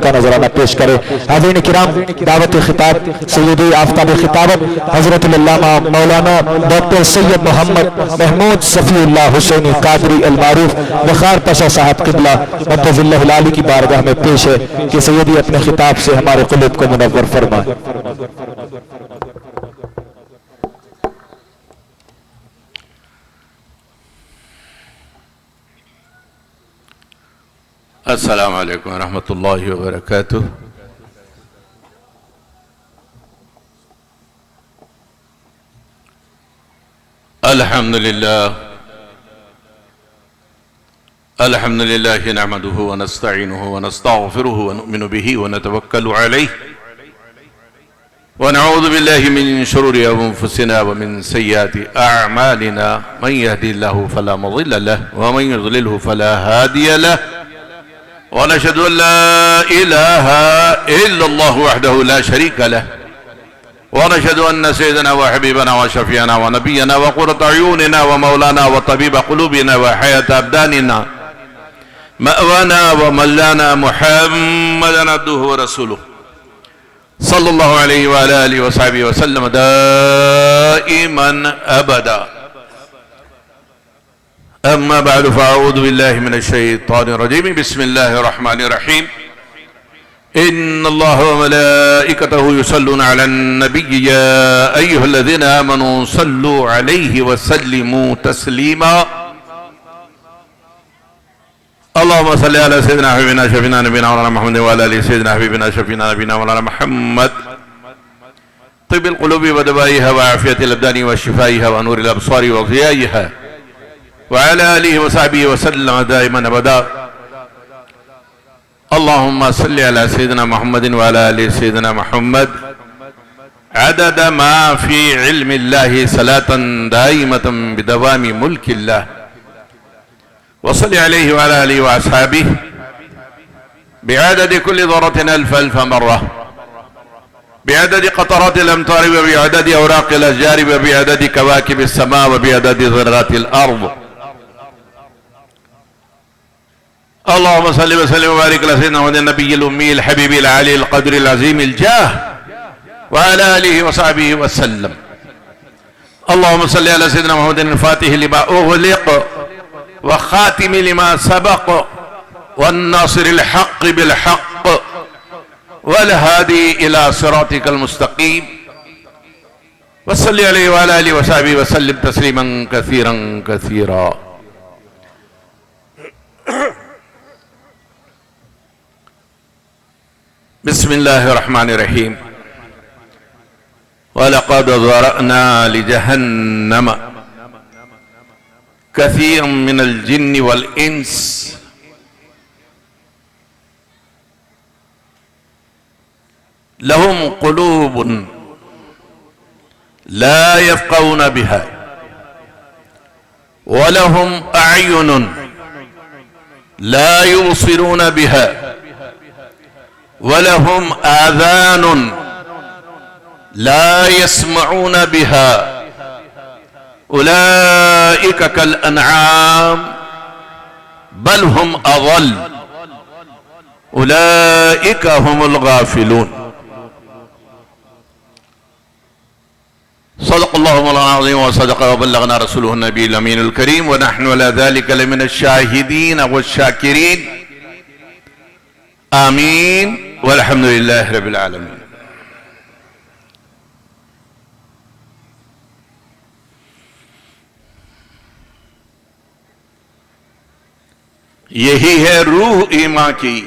का नजराना पेश करे। हाज़रीन किराम, दावत खिताब सैयदी आफ्ताब खिताबत हजरत अल्लामा मौलाना डॉक्टर सैयद मोहम्मद महमूद सफ़ीउल्लाह हुसैनी कादरी अल मारूफ वखार पाशा साहब क़िबला मद्दज़िल्लहुल आली की बारगाह में पेश है कि सैयदी अपने खिताब से हमारे क़ुलूब को मुनव्वर फरमाए। अस्सलामु अलैकुम रहमतुल्लाहि व बरकातुह। अल्हम्दुलिल्लाह नहमदुहु व नस्तईनुहु व नस्तगफिरुहु व नुमिनु बिही व नतवक्कलु अलैहि व नऊज़ु बिल्लाहि मिन शुरूरि अंफुसिना व मिन सय्यिआति अअमालिना मन यहदिहिल्लाहु फला मुज़िल्ल लहु व मन युज़लिलहु फला हादिय लहु व नशहदु अन ला इलाहा इल्लल्लाहु वहदहु ला शरीका लहु व नशहदु अन्न सय्यदना व हबीबना व शफीअना व नबियना व क़ुर्रत अयूनिना व मौलाना व तबीब क़ुलूबिना व हयात अबदानिना मअवाना व मौलाना मुहम्मदन अब्दुहु व रसूलुहु सल्लल्लाहु अलैहि व अला आलिहि व सहबिहि व सल्लम दाइमन अबदा। अम्मा बअद फ़अऊज़ु बिल्लाहि मिनश शैतानिर रजीम। बिस्मिल्लाहिर रहमानिर रहीम। इन्नल्लाह व मलाइकतहु युसल्लूना अलन नबिय्यि या अय्युहल्लज़ीना आमनू सल्लू अलैहि व सल्लिमू तस्लीमा। अल्लाहुम्मा सल्लि अला सय्यिदिना हबीबिना शफीना नबीना मौलाना मुहम्मद व अला आलि सय्यिदिना हबीबिना शफीना नबीना मौलाना मुहम्मद तिब्बिल क़ुलूबि व दवाइहा व आफ़ियतिल अब्दानि व शिफ़ाइहा व नूरिल अब्सारि व ज़ियाइहा व अला आलिहि व सहबिहि व सल्लम दाइमन अबदा। अल्लाहुम्मा सल्लि अला सय्यिदिना मुहम्मदिन व अला आलि सय्यिदिना मुहम्मद अदद मा फ़ी इल्मिल्लाहि सलातन दाइमतन बिदवामि मुल्किल्लाह वसल्लि अलैहि व अला आलिहि व अस्हाबिहि बिअददि कुल्लि ज़र्रतिन अल्फ़ अल्फ़ मर्रा बिअददि क़तरातिल अम्तारि व बिअददि अवराक़िल अशजारि व बिअददि कवाकिबिस समा व बिअददि ज़र्रातिल अर्ज़। अल्लाहुम्मा सल्लि व सल्लिम व बारिक अला सय्यिदिना मुहम्मदिन नबिय्यिल उम्मिय्यिल हबीबिल आलिय्यिल क़द्रिल अज़ीमिल जाह व अला आलिहि व सहबिहि व सल्लम। अल्लाहुम्मा सल्लि अला सय्यिदिना मुहम्मदिन फ़ातिहि लिमा उग़लिक़ व ख़ातिमि लिमा सबक़ वन नासिरिल हक़्क़ बिल हक़्क़ वल हादी इला सिरातिकल मुस्तक़ीम व सल्लि अलैहि व अला आलिहि व सहबिहि व सल्लिम तस्लीमन कसीरन कसीरा। बिस्मिल्लाहिर रहमानिर रहीम। वलक़द ज़रअना लिजहन्नम कसीरन मिनल जिन्नि वल इंस लहुम क़ुलूबुन ला यफ़क़हूना बिहा व लहुम अअयुनुन ला युबसिरूना बिहा व लहुम आज़ानुन ला यस्मऊना बिहा उलाइका कल अनआम बल हुम अज़ल उलाइका हुमुल गाफिलून। सदक़ल्लाहु मौलाना अज़ीम व सदक़ व बल्लगना रसूलुहुन नबिय्युल अमीनुल करीम व नहनु अला ज़ालिका लमिनश शाहिदीन व शाकिरीन। आमीन वल्हम्दुलिल्लाहि रब्बिल आलमीन। यही है रूह ईमान की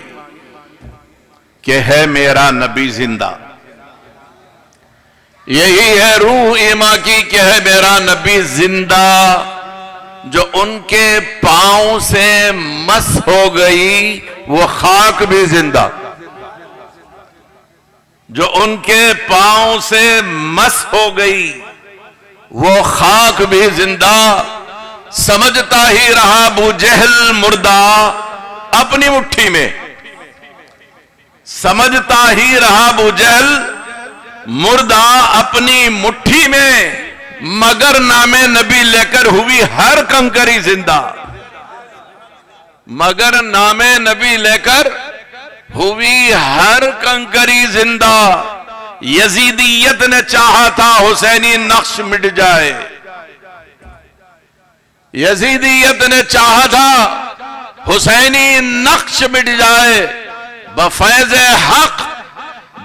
कि है मेरा नबी जिंदा। यही है रूह ईमान की कि है मेरा नबी जिंदा। जो उनके पांव से मस हो गई वो खाक भी जिंदा। जो उनके पांव से मस हो गई वो खाक भी जिंदा। समझता ही रहा अबू जहल मुर्दा अपनी मुट्ठी में। समझता ही रहा अबू जहल मुर्दा अपनी मुट्ठी में, मगर नामे नबी लेकर हुई हर कंकरी जिंदा। मगर नामे नबी लेकर हुई हर कंकरी जिंदा। यजीदियत ने चाहा था हुसैनी नक्श मिट जाए। यजीदियत ने चाहा था हुसैनी नक्श मिट जाए। बफैज़ हक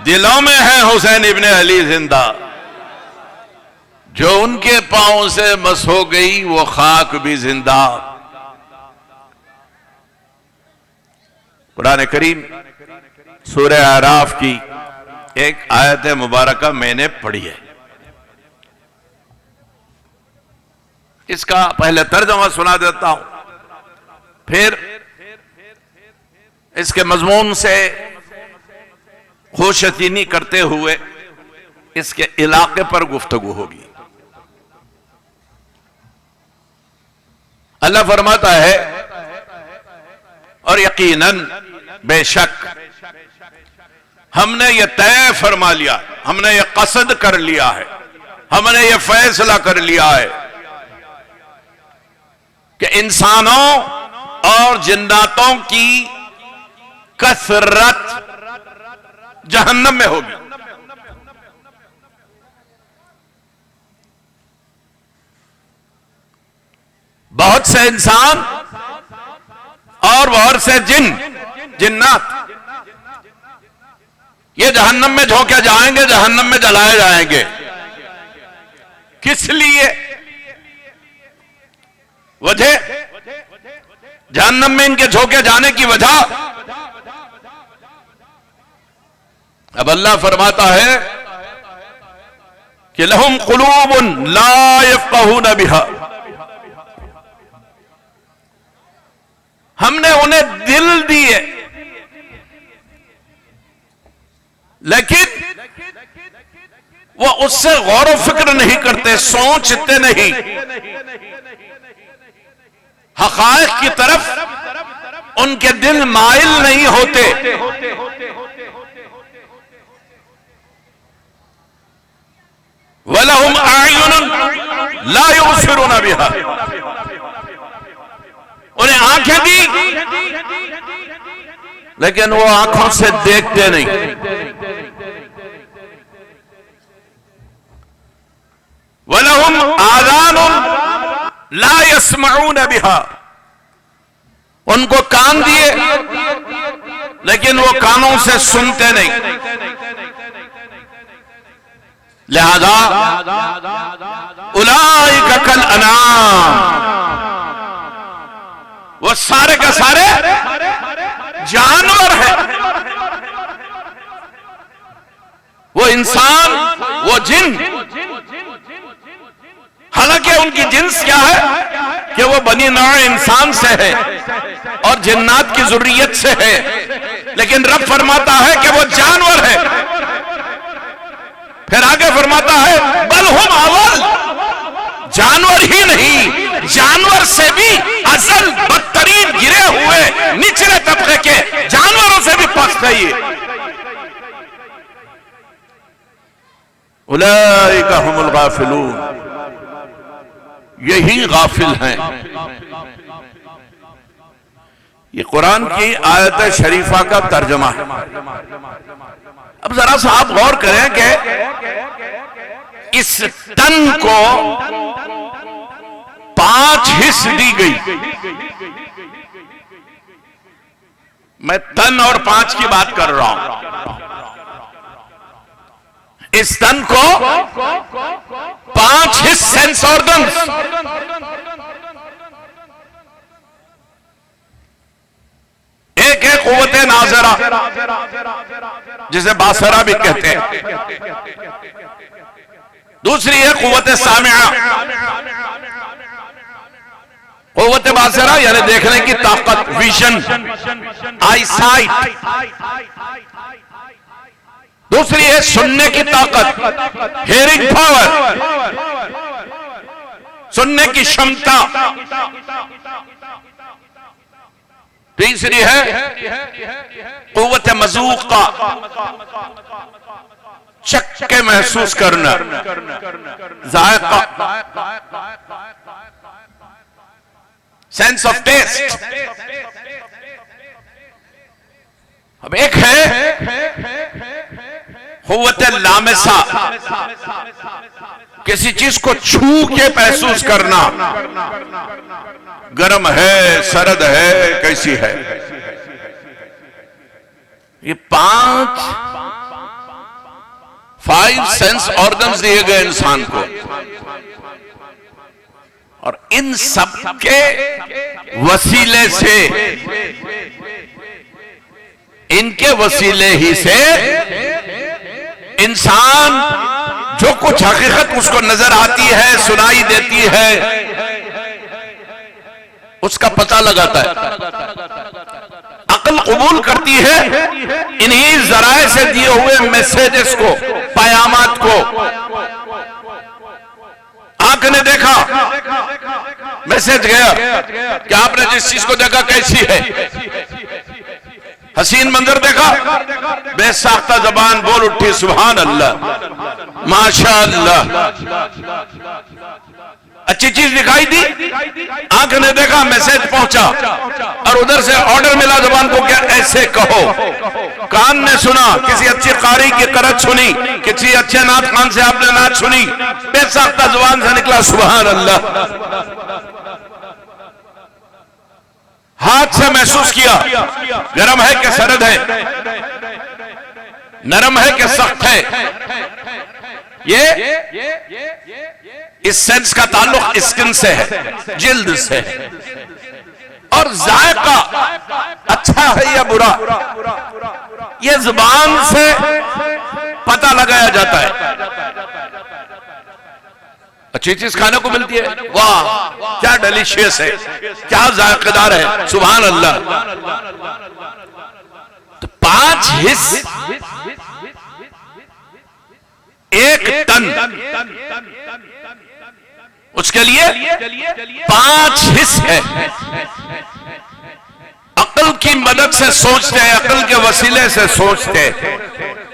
दिलों में है हुसैन इब्ने अली जिंदा। जो उनके पांव से मस हो गई वो खाक भी जिंदा। कुरान करीम सूरह आराफ की एक आयत मुबारका मैंने पढ़ी है। इसका पहले तर्जुमा सुना देता हूं, फिर इसके मजमून से खुशचीनी करते हुए इसके इलाके पर गुफ्तगू होगी। अल्लाह फरमाता है, और यकीनन बेशक हमने ये तय फरमा लिया, हमने ये कसद कर लिया है, हमने ये फैसला कर लिया है कि इंसानों और जिन्नातों की कसरत जहन्नम में होगी। बहुत से इंसान और बहुत से जिन्नात ये जहन्नम में झोंके जाएंगे, जहन्नम में जलाए जाएंगे। किस लिए? वजह, जहन्नम में इनके झोंके जाने की वजह, अब अल्लाह फरमाता है कि लहुम कुलूबुन ला यफ़क़हून बिहा, हमने उन्हें दिल दिए लेकिन वो उससे गौर व फिक्र नहीं करते, सोचते नहीं, हक़ाइक़ की तरफ उनके दिल माइल नहीं होते। वलहुम आयुनुन ला युबसिरूना बिहा, उन्हें आंखें दी लेकिन वो आंखों से देखते नहीं। वलहुम आज़ानुन ला यस्मऊन बिहा, उनको कान दिए लेकिन वो कानों से सुनते नहीं। लिहाजा उलाइका कल अनाम, वो सारे का सारे जानवर है। वो इंसान, वो जिन, हालांकि उनकी जिन्स क्या है कि वो बनी नौ इंसान से है और जिन्नात की जुर्रियत से है, लेकिन रब फरमाता है कि वो जानवर है। फिर आगे फरमाता है बल हुम अवल, जानवर ही नहीं, जानवर से भी असल बदतरीन गिरे हुए निचले तबके के जानवरों से भी पस्त है ये। उलाइका हुमुल गाफिलून, यही गाफिल हैं। ये कुरान की आयत शरीफा का तर्जुमा है। अब जरा सा आप गौर करें कि इस तन को 5 हिस्स दी गई। मैं तन और 5 की बात कर रहा हूं। इस तन को 5 हिस्स, सेंस ऑर्गन्स, एक है कुव्वत नाज़रा जिसे बासरा भी कहते हैं, दूसरी है कुव्वत सामिआ। कुव्वत बासरा यानी देखने की ताकत, विजन, आई साइट। दूसरी है सुनने की ताकत, हियरिंग पावर, सुनने की क्षमता। तीसरी है कुव्वत मज़ूक़ा, चख के महसूस करना, जायका, सेंस ऑफ टेस्ट। अब एक है कुव्वत लामसा, किसी चीज को छू के महसूस करना, गर्म है, सर्द है, कैसी है। ये 5 सेंस ऑर्गन्स दिए गए इंसान को, और इन सब के वसीले से, इनके वसीले ही से इंसान जो कुछ हकीकत उसको नजर आती है, सुनाई देती है, उसका पता लगाता है। अक्ल कबूल करती है इन्हीं जराए से दिए हुए मैसेजेस को, पयामात को। आंख ने देखा, मैसेज गया कि आपने जिस चीज को देखा कैसी है। हसीन मंजर देखा, बेसाख्ता जबान बोल उठी सुभान अल्लाह, माशा अल्लाह। अच्छी चीज दिखाई दी, आंख ने देखा, मैसेज पहुंचा, और उधर से ऑर्डर मिला जबान को क्या ऐसे कहो। कान ने सुना, किसी अच्छी कारी की करत सुनी, किसी अच्छे नात खान से आपने नात सुनी, बेसाख्ता जबान से निकला सुभान अल्लाह। हाथ से महसूस किया, गर्म है कि सर्द है, नरम है कि सख्त है। ये इस सेंस का ताल्लुक स्किन से है, जिल्द से है। और जायका अच्छा है या बुरा, ये जुबान से पता लगाया जाता है। अच्छी चीज खाने को मिलती है, वाह क्या डिलीशियस है, क्या जायकेदार है, सुभान अल्लाह। तो 5 हिस्से, 1 टन, उसके लिए 5 हिस्से है। अक्ल की मदद से सोचते हैं, अक्ल के वसीले से सोचते,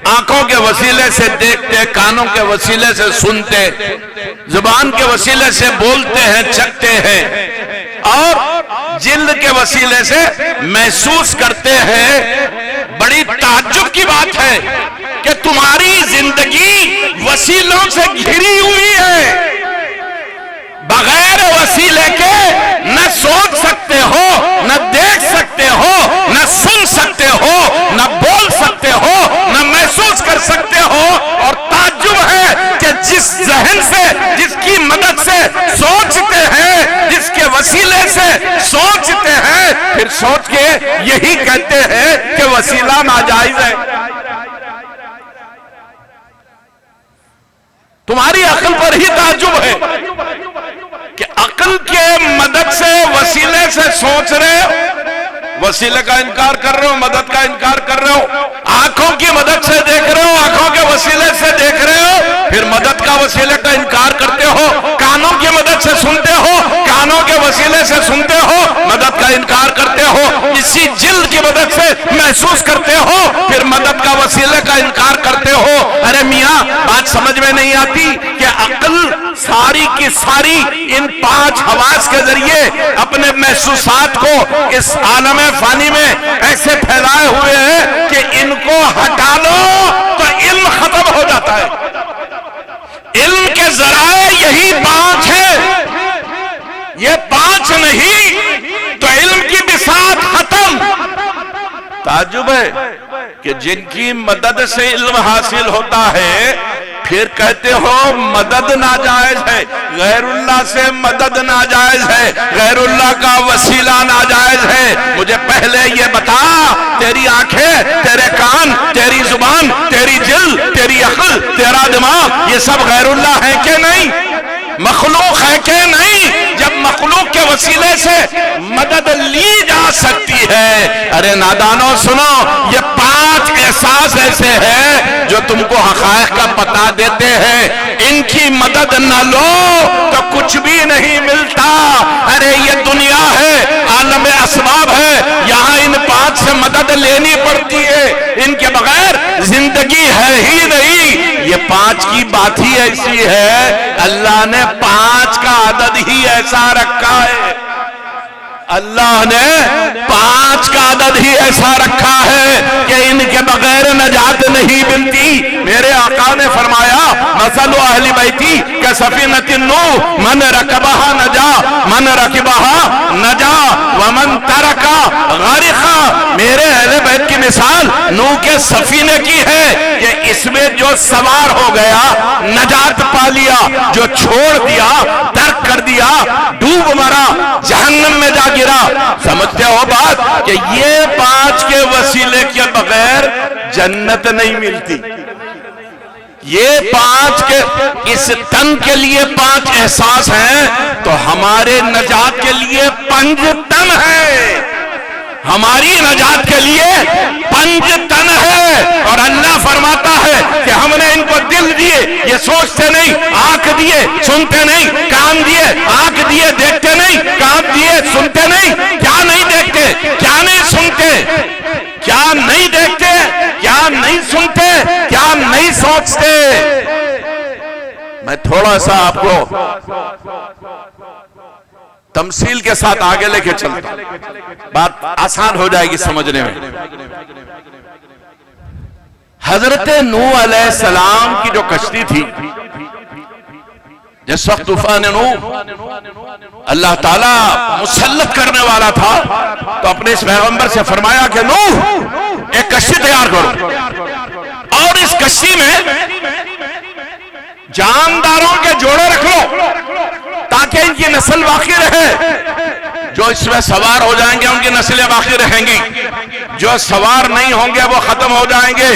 आंखों के वसीले से देखते, कानों के वसीले से सुनते, जुबान के वसीले से बोलते हैं, चखते हैं, और जिल्द के वसीले से महसूस करते हैं। बड़ी ताज्जुब की बात है कि तुम्हारी जिंदगी वसीलों से घिरी हुई है। बगैर वसीले के न सोच सकते हो, न देख सकते हो, न सुन सकते हो, न बोल सकते हो, न महसूस कर सकते हो। और ताज्जुब है कि जिस जहन से, जिसकी मदद से सोचते हैं, जिसके वसीले से सोचते हैं, फिर सोच के यही कहते हैं कि वसीला नाजायज है। तुम्हारी अक्ल पर ही ताज्जुब है कि अक्ल के मदद से, वसीले से सोच रहे हो, वसीले का इनकार कर रहे हो, मदद का इनकार कर रहे हो। आंखों की मदद से देख रहे हो, आंखों के वसीले से देख रहे हो, फिर मदद का वसीले का इनकार करते हो। कानों की मदद से सुनते हो, कानों के वसीले से सुनते हो, मदद का इनकार करते हो। इसी जिल्द की मदद से महसूस करते हो, फिर मदद का वसीले का इनकार करते हो। अरे मियां, बात समझ में नहीं आती कि अक्ल सारी की सारी इन 5 हवास के जरिए अपने महसूसात को इस आलम फानी में ऐसे फैलाए हुए हैं कि इनको हटा लो तो इल्म खत्म हो जाता है। इल्म के जराए यही 5 है, ये 5 नहीं तो इल्म की बिसात खत्म। ताज्जुब है कि जिनकी मदद से इल्म हासिल होता है, फिर कहते हो मदद नाजायज है, गैरुल्लाह से मदद नाजायज है, गैरुल्लाह का वसीला नाजायज है। मुझे पहले ये बता, तेरी आंखें, तेरे कान, तेरी जुबान, तेरी दिल, तेरी अक्ल, तेरा दिमाग, ये सब गैरुल्लाह है कि नहीं? मखलूक है कि नहीं? जब मखलूक के वसीले से मदद ली जा सकती है। अरे नादानो सुनो, ये 5 एहसास ऐसे हैं जो तुमको हक़ाइक़ का पता देते हैं। इनकी मदद न लो तो कुछ भी नहीं मिलता। अरे ये दुनिया है, आलम असबाब है, यहाँ इन 5 से मदद लेनी पड़ती है, इनके बगैर जिंदगी है ही नहीं। ये 5 की बात ही ऐसी है, अल्लाह ने 5 का अदद ही ऐसा रखा है। अल्लाह ने 5 का अदद ही ऐसा रखा है कि इनके बगैर नजात नहीं मिलती। मेरे आका ने फरमाया मसलु अहली बैती का सफीनतिन नूह मन रकबहा नजा मन रकबहा नजा वमन तरका गरिका। मेरे अहले बैत की मिसाल नूह के सफीने की है कि इसमें जो सवार हो गया नजात पा लिया, जो छोड़ दिया तर्क कर दिया डूब मरा जहन्नम में जा गिरा। समझते हो बात कि ये 5 के वसीले के बगैर जन्नत नहीं मिलती। ये 5 के इस तन के लिए 5 एहसास हैं तो हमारे नजात के लिए 5 तन है। हमारी नजात के लिए 5 तन है। और अल्लाह फरमाता है कि हमने इनको दिल दिए, ये सोचते नहीं, आंख दिए सुनते नहीं, कान दिए आंख दिए देखते नहीं, कान दिए सुनते नहीं। क्या नहीं देखते, क्या नहीं सुनते, क्या नहीं देखते, क्या नहीं सुनते, क्या नहीं सोचते। मैं थोड़ा सा आपको तमसील के साथ आगे लेके चलता, बात आसान हो जाएगी समझने में। हजरत नूह अलैहिस्सलाम की जो कश्ती थी, जिस वक्त तूफान नूह अल्लाह ताला मुसल्लत करने वाला था, तो अपने इस पैगंबर से फरमाया कि नूह एक कश्ती तैयार करो और इस कश्ती में जानदारों के जोड़े रख लो ताकि इनकी नस्ल बाकी रहे। जो इसमें सवार हो जाएंगे उनकी नस्लें बाकी रहेंगी, जो सवार नहीं होंगे वो खत्म हो जाएंगे।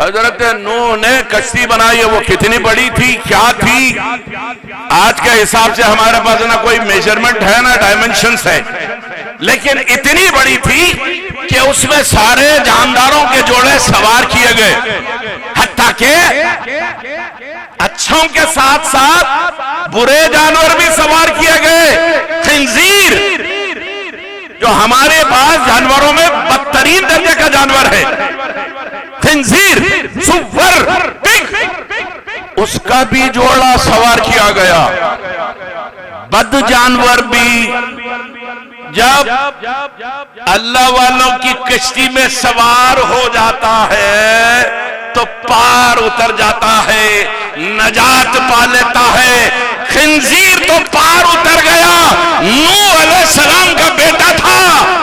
हजरत नूह ने कश्ती बनाई है, वो कितनी बड़ी थी, क्या थी, आज के हिसाब से हमारे पास ना कोई मेजरमेंट है ना डायमेंशंस है, लेकिन इतनी बड़ी थी कि उसमें सारे जानदारों के जोड़े सवार किए गए। हत्ता के अच्छों के साथ साथ बुरे जानवर भी सवार किए गए। खिंजीर जो हमारे पास जानवरों में बदतरीन दर्जे का जानवर है, खिंजीर सुअर उसका भी जोड़ा सवार किया गया। बद जानवर भी जब अल्लाह वालों की कश्ती में सवार हो जाता है तो पार उतर जाता है, नजात पा लेता है। खिंजीर तो पार उतर गया। नूह अलैहिस्सलाम का बेटा था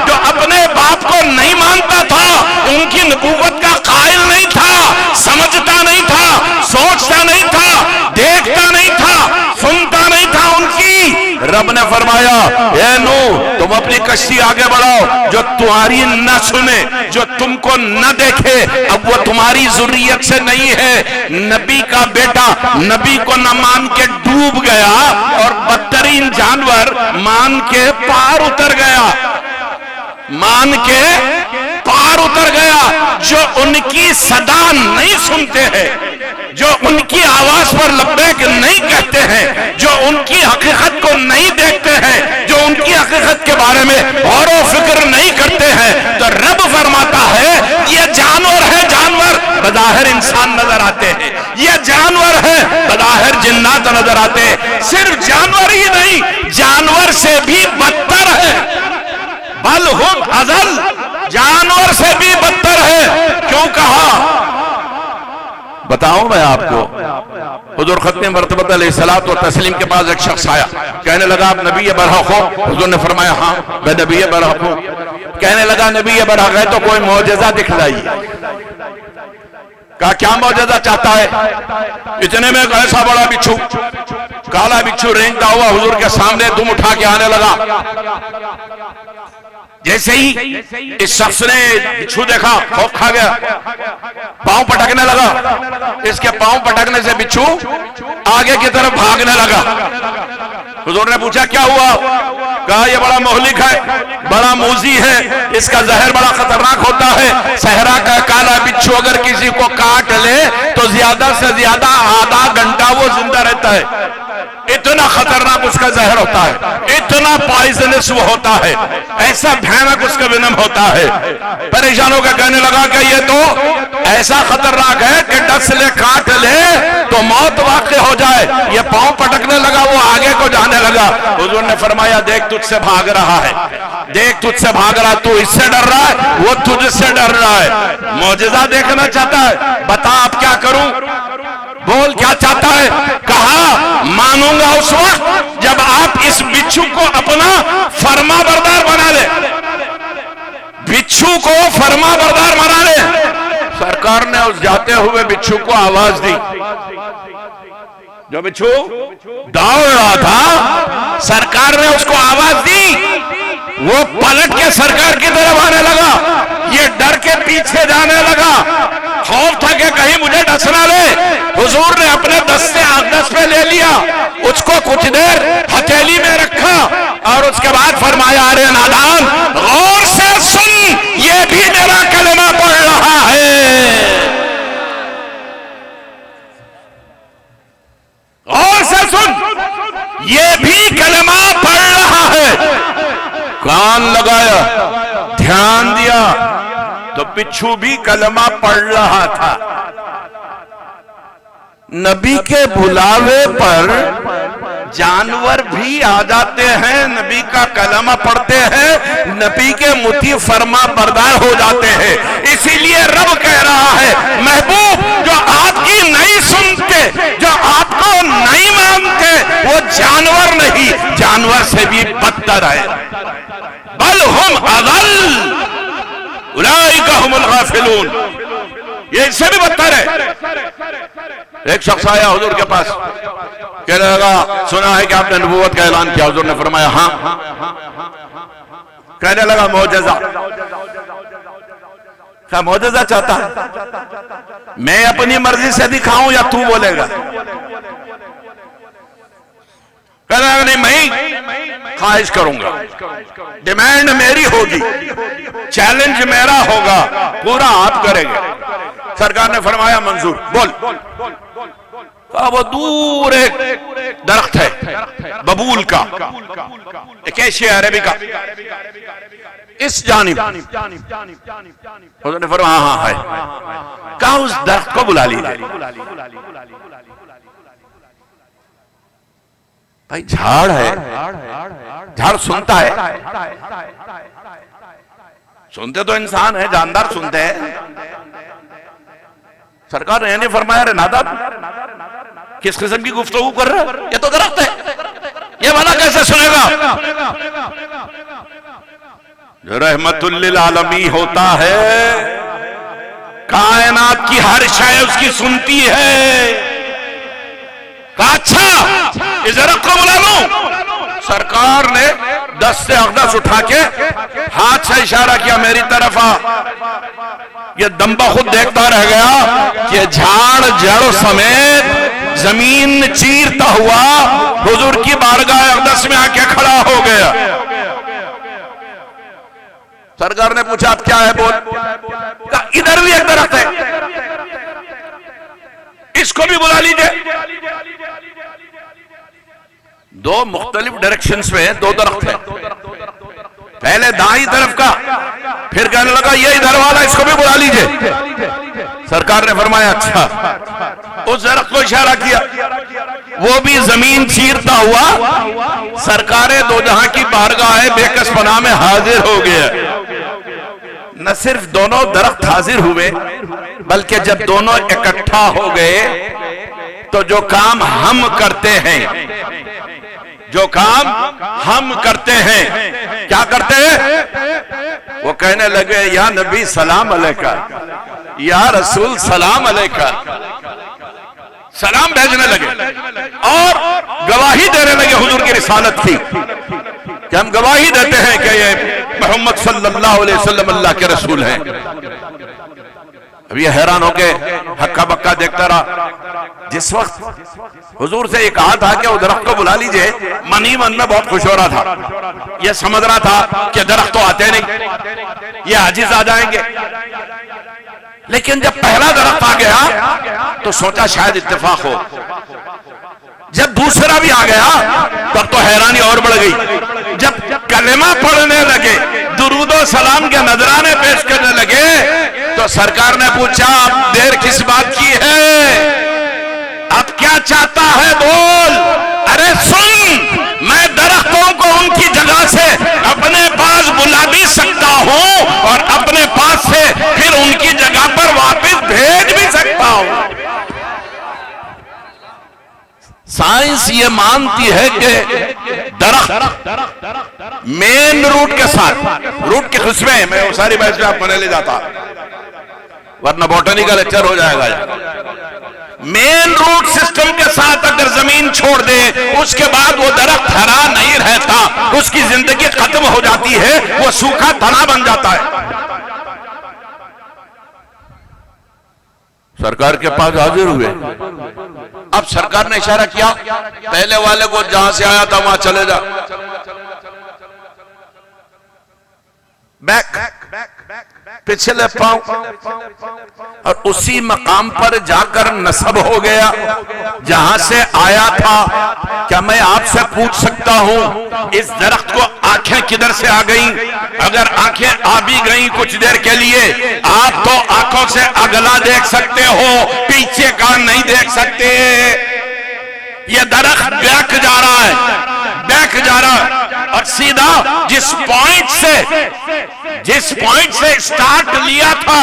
जो अपने बाप को नहीं मानता था, उनकी नबूवत का कायल नहीं था, समझता नहीं था, सोचता नहीं था, देखता नहीं था, सुनता नहीं था उनकी। रब ने फरमाया ए नूह तुम अपनी कश्ती आगे बढ़ाओ, जो तुम्हारी न सुने, जो तुमको न देखे, अब वो तुम्हारी जुर्रियत से नहीं है। नबी का बेटा नबी को न मान के डूब गया और बदतरीन जानवर मान के पार उतर गया, मान के पार उतर गया। जो उनकी सदा नहीं सुनते हैं, जो उनकी आवाज पर लब्बैक नहीं कहते हैं, जो उनकी हकीकत को नहीं देखते हैं, जो उनकी हकीकत के बारे में गौर व फिक्र नहीं करते हैं, तो रब फरमाता है ये जानवर है, जानवर बज़ाहिर इंसान नजर आते हैं, ये जानवर है बज़ाहिर जिन्नात नजर आते हैं। सिर्फ जानवर ही नहीं, जानवर से भी बदतर है, बल हुम अज़ल, जानवर से भी बदतर है। क्यों कहा बताऊं मैं आपको। हुजूर खत्म मरतबत अलैहिस्सलातु व तस्लीम के पास एक शख्स आया, कहने लगा आप नबी बरहक हो? हुजूर ने फरमाया हाँ मैं नबी बरहक हूं। कहने लगा नबी बरहक है तो कोई मौजज़ा दिखलाइए। कहा क्या मौजज़ा चाहता है? इतने में ऐसा बड़ा बिच्छू, काला बिच्छू रेंगता हुआ हुजूर के सामने दुम उठा के आने लगा। जैसे ही इस शख्स ने बिच्छू देखा खौफ खा गया, पांव पटकने लगा। इसके पांव पटकने से बिच्छू आगे की तरफ भागने लगा। हुजूर ने पूछा क्या हुआ? कहा ये बड़ा मोहलिक है, बड़ा मूजी है, इसका जहर बड़ा खतरनाक होता है। सहरा का काला बिच्छू अगर किसी को काट ले तो ज्यादा से ज्यादा आधा घंटा वो जिंदा रहता है। इतना खतरनाक उसका जहर होता है, इतना पॉइजनस वो होता है, ऐसा भयानक उसका विनम होता है। परेशान होकर कहने लगा कि ये तो ऐसा खतरनाक है कि डस ले काट ले तो मौत वाक़ई हो जाए। ये पांव पटकने लगा, वो आगे को जाने लगा। हुजूर ने फरमाया देख तुझसे भाग रहा है, देख तुझसे भाग रहा है, तू इससे डर रहा है, वो तुझसे डर रहा है। मौजज़ा देखना चाहता है, बता अब क्या करूं, बोल क्या चाहता है। कहा मानूंगा उस वक्त जब आप इस बिच्छू को अपना फर्मा बरदार बना ले, बिच्छू को फर्मा बरदार बना ले। सरकार ने उस जाते हुए बिच्छू को आवाज दी। जो बिच्छू दौड़ रहा था, सरकार ने उसको आवाज दी, वो पलट के सरकार की तरफ आने लगा, ये डर के पीछे जाने लगा। खौफ था कि कहीं मुझे डस ना ले। हुजूर ने अपने दस्ते अक़दस पे ले लिया, उसको कुछ देर हथेली में रखा और उसके बाद फरमाया अरे नादान गौर से सुन, ये भी मेरा कलमा पढ़ रहा है, गौर से सुन, ये भी कलमा पढ़ रहा है। कान लगाया, ध्यान दिया तो बिच्छू भी कलमा पढ़ रहा था। नबी के बुलावे पर जानवर भी आ जाते हैं, नबी का कलमा पढ़ते हैं, नबी के मुती फरमा बरदार हो जाते हैं। इसीलिए रब कह रहा है महबूब जो आपकी नहीं सुनते, जो आपको नहीं मानते, वो जानवर नहीं, जानवर से भी बदतर है। बल हुम अज़ल उलाइका हुमुल गाफिलून, ये इससे भी बदतर है। एक शख्स आया हुजूर के पास, कहने लगा सुना है कि आपने नबूवत का ऐलान किया। हुजूर ने फरमाया हाँ। कहने लगा मौजज़ा, क्या मौजज़ा चाहता है, मैं अपनी मर्जी से दिखाऊं या तू बोलेगा। कहने लगा नहीं मैं ख्वाहिश करूंगा, डिमांड मेरी होगी, चैलेंज मेरा होगा, पूरा आप करेंगे। सरकार ने फरमाया मंजूर, बोल। वो दूर एक दरख्त है बबूल का, एकेशिया अरेबिका, इस जानिब। उसने फरमाया हाँ हाँ है। कहा उस दरख्त को बुला लीजिए। भाई झाड़ है, झाड़ सुनता है, सुनते तो इंसान है, जानदार सुनते हैं। सरकार ने नहीं फरमाया रे नादान किस किस्म की गुफ्तगू कर रहा है, ये तो दरख्त है, ये वाला कैसे सुनेगा। जो रहमतुल लिल आलमीन होता है, कायनात की हर शय उसकी सुनती है। कहा अच्छा इस दरख्त को बुला लूं। सरकार ने दस्ते अक़दस उठा के हाथ से इशारा किया मेरी तरफ आ। ये दम्बा खुद देखता रह गया कि झाड़ जड़ समेत जमीन चीरता हुआ हुजूर की बारगाह अक़दस में आके खड़ा हो गया। सरकार ने पूछा अब क्या है, बोल। कहा इधर भी एक दरख्त है, इसको भी बुला लीजिए। दो मुख्तलिफ डायरेक्शंस में दो दरख्त है, पहले दाई तरफ का, फिर कहने लगा ये इधर वाला, इसको भी बुला लीजिए। सरकार ने फरमाया अच्छा। उस दरख्त को इशारा किया, वो भी जमीन चीरता हुआ सरकारे दो जहां की बारगाह बेकस पनाह में हाजिर हो गया। न सिर्फ दोनों दरख्त हाजिर हुए, बल्कि जब दोनों इकट्ठा हो गए तो जो काम हम करते हैं, जो काम हम करते हैं, क्या करते हैं, वो कहने लगे या नबी सलाम अलैका, या रसूल सलाम अलैका, सलाम भेजने लगे और गवाही देने लगे हुजूर की रिसालत की कि हम गवाही देते हैं कि ये मोहम्मद सल्लल्लाहु अलैहि वसल्लम अल्लाह के रसूल हैं। अब ये हैरान होके हक्का बक्का देखता रहा। जिस वक्त हुजूर से ये कहा था कि वो दरख्त को बुला लीजिए, मन ही मन में बहुत खुश हो रहा था। ये समझ रहा था कि दरख्त तो आते नहीं, ये आजिज आ जाएंगे। लेकिन जब पहला दरख्त आ गया तो सोचा शायद इत्तेफाक हो। जब दूसरा भी आ गया तब तो हैरानी और बढ़ गई। जब कलेमा पढ़ने लगे, दुरूद और सलाम के नजराने पेश करने लगे तो सरकार ने पूछा देर किस बात की है, अब क्या चाहता है बोल। अरे सुन, मैं दरख्तों को उनकी जगह से अपने पास बुला भी सकता हूं और अपने पास से फिर उनकी जगह पर वापस भेज भी सकता हूं। साइंस ये मानती है कि दरख्त मेन रूट के साथ, रूट की किस्में, मैं वो सारी बात आपको नहीं ले जाता वरना बॉटनी का लेक्चर हो जाएगा। मेन रूट सिस्टम के साथ अगर जमीन छोड़ दे उसके बाद वो दरख्त हरा नहीं रहता, उसकी जिंदगी खत्म हो जाती है, वो सूखा तना बन जाता है। सरकार के पास हाजिर हुए, अब सरकार ने इशारा किया पहले वाले को जहां से आया था वहां चले जा, बैक पिछले पांव, और उसी मकाम पर जाकर नस्ब हो गया जहां से आया था। क्या मैं आपसे पूछ सकता हूं इस दरख्त को आंखें किधर से आ गईं? अगर आंखें आ भी गईं कुछ देर के लिए, आप तो आंखों से अगला देख सकते हो, पीछे का नहीं देख सकते। ये दरख्त बैक जा रहा है, बैक जा रहा है, और सीधा जिस पॉइंट से स्टार्ट लिया था,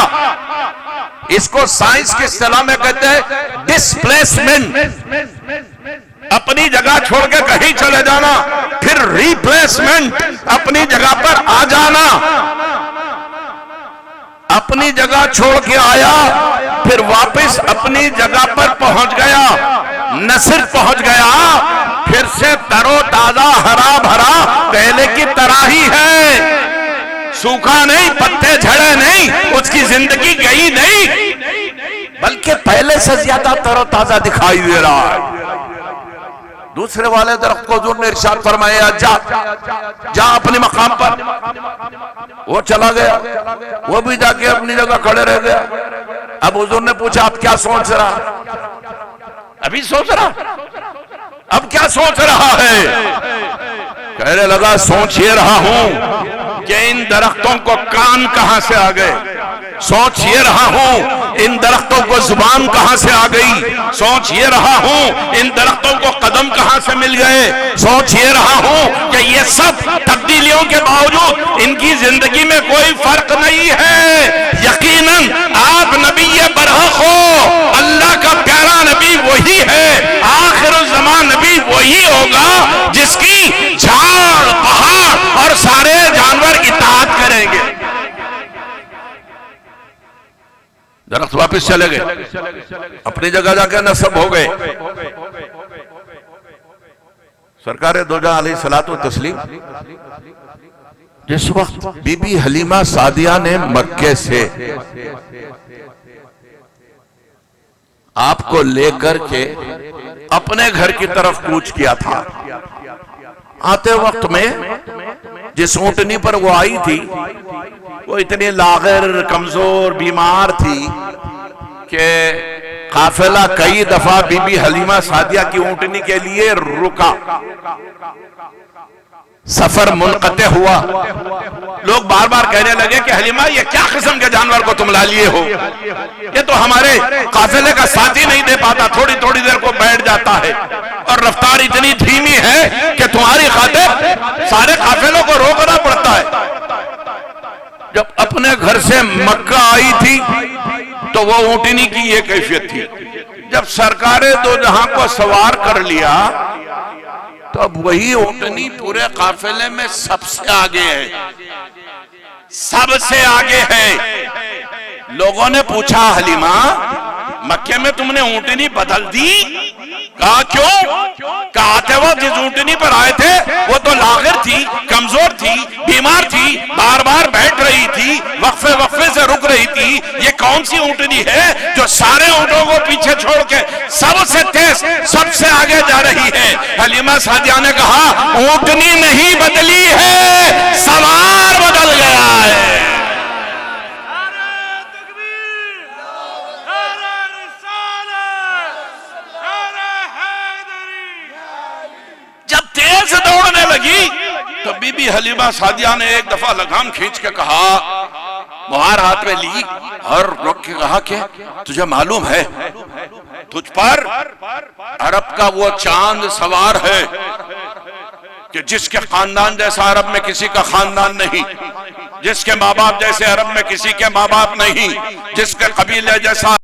इसको साइंस की इस्तिलाह में कहते हैं डिस्प्लेसमेंट। अपनी जगह छोड़ के कहीं चले जाना, फिर रिप्लेसमेंट, अपनी जगह पर आ जाना। अपनी जगह छोड़ के आया, फिर वापस अपनी जगह पर पहुंच गया, न सिर्फ पहुंच गया, फिर से तरोताजा हरा भरा पहले की तरह ही है। सूखा नहीं, पत्ते झड़े नहीं, उसकी जिंदगी गई नहीं, बल्कि पहले से ज्यादा तरोताजा दिखाई दे रहा है। दूसरे वाले दरख्त को हुजूर ने इरशाद फरमाया जा अपने मकाम पर। वो चला गया, वो भी जाके अपनी जगह खड़े रह गया। अब हुजूर ने पूछा आप क्या सोच रहा? अभी सोच रहा? अब क्या सोच रहा है? कहने लगा सोच ये रहा हूं कि इन दरख्तों को कान कहां से आ गए, सोच ये रहा हूं इन दरख्तों को जुबान कहां से आ गई, सोच ये रहा हूं इन दरख्तों को कदम कहां से मिल गए, सोच ये रहा हूं कि ये सब तब्दीलियों के बावजूद इनकी जिंदगी में कोई फर्क नहीं है। यकीनन आप नबी बरहक हो, अल्लाह का प्यारा नबी वही है, आखिरुज़्ज़मान नबी वही होगा जिसकी झाड़ पहाड़ और सारे जानवर इताअत करेंगे। दरख्त वापस चले गए, अपनी जगह जाकर नस्ब हो गए। सरकार दो जहां अलैहिस्सलातु तस्लीम जिस वक्त बीबी हलीमा सादिया ने मक्के से आपको लेकर के अपने घर की तरफ कूच किया था, आते वक्त में जिस ऊंटनी पर वो आई थी वो इतनी लागर कमजोर बीमार थी कि काफिला कई दफा बीबी हलीमा सादिया की ऊंटनी के लिए रुका, सफर मुनक़ते हुआ। लोग बार बार कहने लगे कि हलीमा ये क्या किस्म के जानवर को तुम ला लिए हो, ये तो हमारे काफिले का साथी नहीं दे पाता, थोड़ी थोड़ी देर को बैठ जाता है और रफ्तार इतनी धीमी है कि तुम्हारी खातिर सारे काफिलों को रोकना पड़ता है। जब अपने घर से मक्का आई थी तो वो ऊंटनी की ये कैफियत थी। जब सरकारे दो जहां को सवार कर लिया तो अब वही ऊंटनी पूरे काफिले में सबसे आगे है, सबसे आगे है। लोगों ने पूछा हलीमा मक्के में तुमने ऊंटनी बदल दी? कहा क्यों? कहा आते वक्त जिस ऊंटनी पर आए थे वो तो लागिर थी, कमजोर थी, बीमार थी, बार बार बैठ रही थी, वक्फे वक्फे से रुक रही थी। ये कौन सी ऊंटनी है जो सारे ऊंटों को पीछे छोड़ के सबसे तेज सबसे आगे जा रही है? हलीमा सादिया ने कहा ऊंटनी नहीं बदली है, सवार बदल गया है। से दौड़ने लगी तो बीबी हलीमा सादिया ने एक दफा लगाम खींच के कहा मुहार हाथ में ली और रोक के कहा कि तुझे मालूम है तुझ पर अरब का वो चांद सवार है कि जिसके खानदान जैसा अरब में किसी का खानदान नहीं, जिसके माँ बाप जैसे अरब में किसी के माँ बाप नहीं, जिसके कबीले जैसा